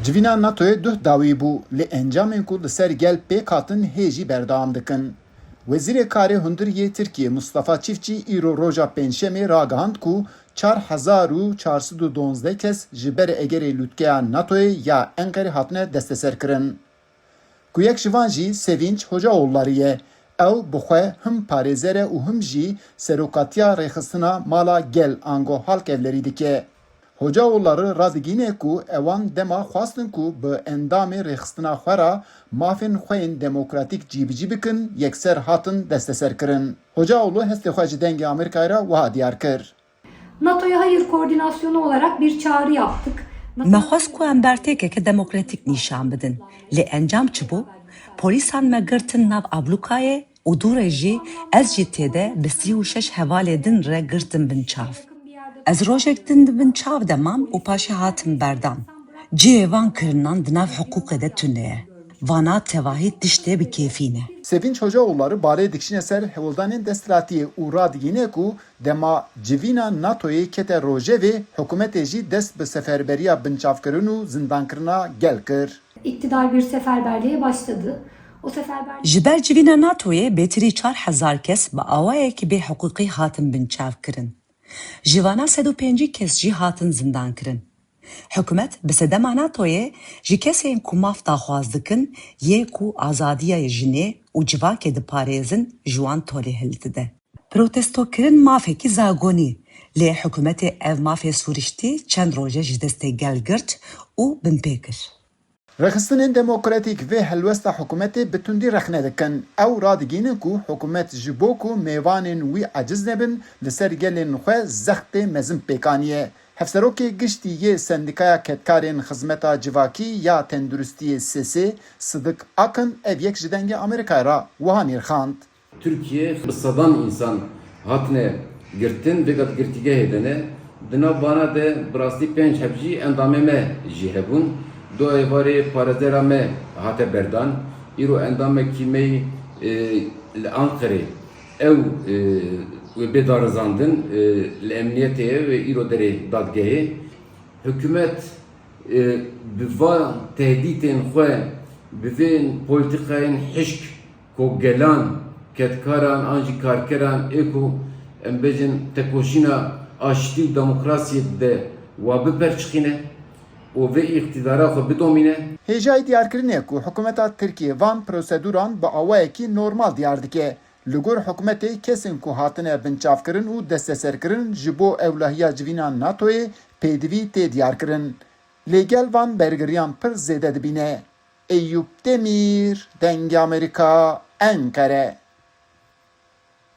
Civîna NATOyê duh dawî bû lê encamên ku li ser gel pêk hatin hêjî berdewam dikin. Wezîrê Karê Hundiriyê Tirkiye Mustafa Çiftçî îro roja pênşemê ragihand ku 4412 kes ji ber egerê lûtkeya NATOyê ya Enqerê hatine desteserkirin. Ku yek ji van jî Sevinç Hocaoğulları ye. Ew bi xwe him parêzer e û him jî serokatiya rêxistina mala gel ango halkevlerî dike. Hocaoğulları radigîne ku ewan dema xwastin ku bi endamê rêxistina xwe ra mafên xwe yên demokratîk cîbicî bikin yekser hatin desteserkirin. Hocaoğlu hestê xwe ji dengê Amerîkayê ra wiha diyar kir. NATO'ya hayır koordinasyonu olarak bir çağrı yaptık. Me xwest ku em bertêkeke demokratîk nîşan bidin. Lê encam çi bû? Polîsan me girtin nav ablûkayê û dûrê jî ez jî têde bi 36 hevalê din re girtin bin çav. Ez rojek din dibin çav demam û paşê hatim berdan. Ciyê van kirinan di nav hiqûqê de tune ye. Vana tevahî tiştê bi kêfî ne. Sevinç Hocaoğulları barê dikişine ser hewildanên desthilatiyê û radigîne ku dema civîna NATOyê kete rojevê hikûmetê jî dest bi seferberiya binçavkirin û zindankirina gel kir. İktidar bir seferberliğe başladı. O seferberlik Ji ber civîna NATOyê bêtirî 4000 kes bi awayekî bê hiqûqî hatin binçav kirin. Ji vana 105 kes jî hatin zindan kirin. Hikûmet bi sedema NATOyê ji kesên ku maf daxwaz dikin yê ku azadiya jinê û civakê diparêzin ji wan tolê hil dide. Protestokirin mafekî zagonî lê hikûmetê ev mafê sûriştî çend roje ji destê gel girt û bin pê kir. Rexistinên demokratîk vê helwesta hikûmetê bi tundî rexne dikin. Ew radigînin ku hikûmet ji bo ku mêvanên wî eciz nebin li ser gelên xwe zextê mezin pêkaniye. Hevserokê giştî yê Sendikaya Ketkarên Xizmeta Civakî ya Tenduristiyê SESê Sıdık Akın ev yek ji dengê Amerîkayê ra wiha nîrxand. Türkiye sıradan insan hatine girtin ve gat girtigehê dene di nav bana de birastî pênc hevjî endamê me jî hebûn. Du êvarê parêzera me hate berdan. Îro endamekî me li Anqerê ew bêdarizandin li emniyetê ve îro derê dadgehê. Hikûmet bi van tehdîtên xwe bi vên polîtikayên hişk ku gelan ketkaran an jî karkeran ê ku em bêjin tekoşîna aştî û demokrasiyê de wa biperçixîne û vê îktidara xwe bidomîne. Hêjayî diyarkirinê ku hikûmeta Tirkiye van prosedûran bi awayekî normal diyar dike. Li gor hikûmetê kesên ku hatine binçavkirin û desteserkirin ji bo ewlehiya civîna NATOyê pêdivî tê diyarkirin. Lê gel van bergiriyan pir zêde dibîne. Eyüp Demir, Dengê Amerîka, Enkere.